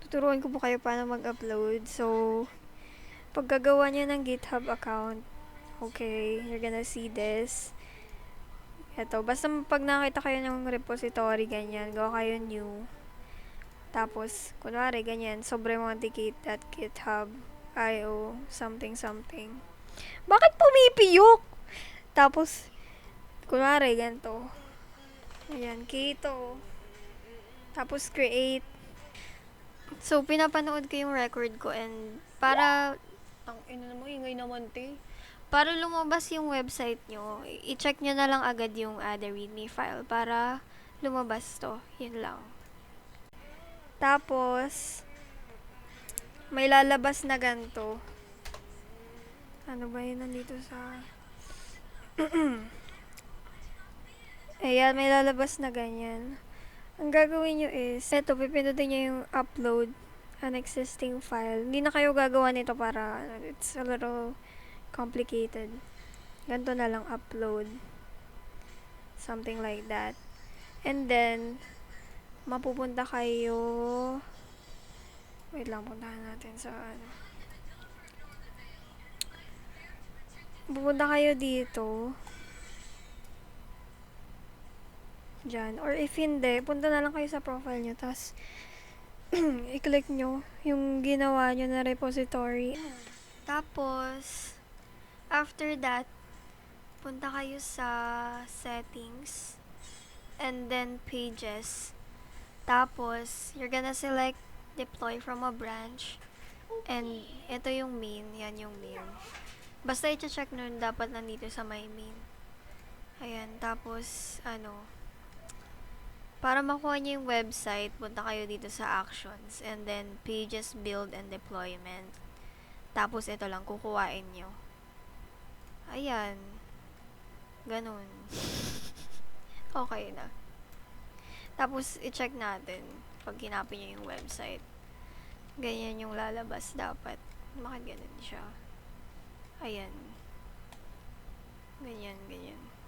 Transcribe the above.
tuturuan ko po kayo paano mag-upload. So, paggagawa niyo ng GitHub account, okay, you're gonna see this. Ito, basta pag nakita kayo ng repository, ganyan, gawa kayo new. Tapos, kunwari, ganyan, sobremonticate.github.io, something, something. Bakit pumipiyok? Tapos, kunwari, ganito. Ayan, keto. Tapos, create. So, pinapanood ko yung record ko and para, ang ina mo, ingay naman, te. Para lumabas yung website nyo, i-check nyo na lang agad yung the readme file para lumabas to. Yun lang. Tapos, may lalabas na ganito. Ano ba yun nandito sa... Ayan, may lalabas na ganyan. Ang gagawin nyo is, eto, pipindutin nyo yung upload an existing file. Hindi na kayo gagawa nito para it's a little complicated. Ganito na lang upload. Something like that. And then, mapupunta kayo... Wait lang, puntahan natin sa ano. Pupunta kayo dito. Diyan. Or if hindi, punta na lang kayo sa profile nyo. Tapos, i-click nyo yung ginawa nyo na repository. Tapos, after that, punta kayo sa settings. And then, pages. Tapos, you're gonna select deploy from a branch. And, ito yung main. Yan yung main. Basta i-check nun, dapat nandito sa my main. Ayan, tapos, ano, para makuha niyo yung website, punta kayo dito sa actions. And then, pages, build, and deployment. Tapos, ito lang, kukuhain nyo. Ayan. Ganun. Okay na. Tapos, i-check natin pag hinapin nyo yung website. Ganyan yung lalabas dapat. Bakit ganun siya? Ayan. Ganyan, ganyan.